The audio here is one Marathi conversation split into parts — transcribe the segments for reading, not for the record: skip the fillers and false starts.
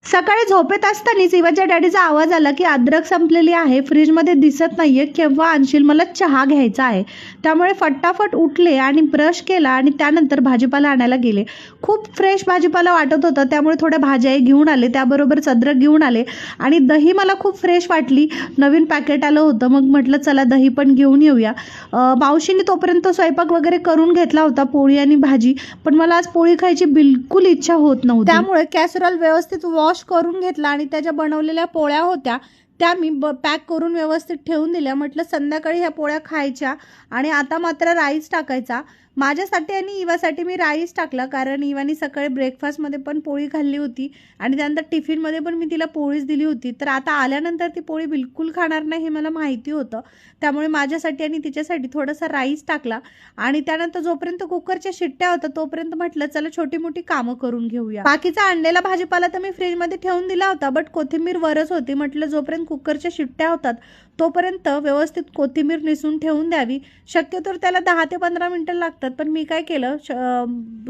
सकाळी झोपेत असतानाच इवाच्या डॅडीचा आवाज आला की अद्रक संपलेली आहे, फ्रीजमध्ये दिसत नाहीये, केव्हा आणशील, मला चहा घ्यायचा आहे. त्यामुळे फटाफट उठले आणि ब्रश केला आणि त्यानंतर भाजीपाला आणायला गेले. खूप फ्रेश भाजीपाला वाटत होता, त्यामुळे थोड्या भाज्याही घेऊन आले, त्याबरोबरच अद्रक घेऊन आले आणि दही मला खूप फ्रेश वाटली. नवीन पॅकेट आलं होतं, मग म्हटलं चला दही पण घेऊन येऊया. मावशीने तोपर्यंत स्वयंपाक वगैरे करून घेतला होता, पोळी आणि भाजी, पण मला आज पोळी खायची बिलकुल इच्छा होत नव्हती. त्यामुळे कॅसरॉल व्यवस्थित वॉश करून घेतला आणि त्याच्या बनवलेल्या पोळ्या होत्या त्या मी पॅक करून व्यवस्थित ठेवून दिल्या. म्हटलं संध्याकाळी ह्या पोळ्या खायच्या आणि आता मात्र राईस टाकायचा. माझ्यासाठी आणि इवासाठी मी राईस टाकला, कारण इवानी सकाळी ब्रेकफास्टमध्ये पण पोळी खाल्ली होती आणि त्यानंतर टिफिनमध्ये पण मी तिला पोळीच दिली होती. तर आता आल्यानंतर ती पोळी बिलकुल खाणार नाही हे मला माहिती होतं, त्यामुळे माझ्यासाठी आणि तिच्यासाठी थोडासा राईस टाकला आणि त्यानंतर जोपर्यंत कुकरच्या शिट्ट्या होत्या तोपर्यंत म्हटलं चला छोटी मोठी कामं करून घेऊया. बाकीचा आणलेला भाजीपाला तर मी फ्रीजमध्ये ठेवून दिला होता, बट कोथिंबीर वरच होती. म्हटलं जोपर्यंत कुकरच्या शिट्ट्या होतात तोपर्यंत व्यवस्थित कोथिंबीर निसून ठेवून द्यावी. शक्यतो त्याला 10 ते 15 मिनिटं लागतात, पण मी काय केलं,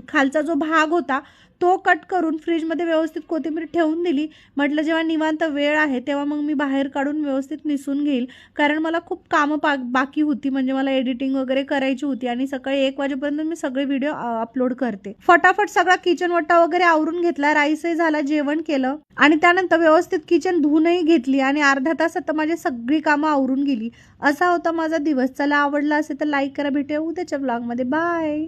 खालचा जो भाग होता तो कट करून फ्रीजमध्ये व्यवस्थित कोथिंबीर ठेवून दिली. म्हटलं जेव्हा निवांत वेळ आहे तेव्हा मग मी बाहेर काढून व्यवस्थित निसून घेईल, कारण मला खूप कामं बाकी होती, म्हणजे मला एडिटिंग वगैरे करायची होती आणि सकाळी 1 वाजेपर्यंत मी सगळे व्हिडिओ अपलोड करते. फटाफट सगळा किचन वट्टा वगैरे आवरून घेतला, राईसही झाला, जेवण केलं आणि त्यानंतर व्यवस्थित किचन धुवूनही घेतली आणि अर्ध्या तासात माझी सगळी कामं आवरून गेली. असा होता माझा दिवस. चला, आवडला असेल तर लाईक करा. भेटूया उद्याच्या ब्लॉगमध्ये. बाय.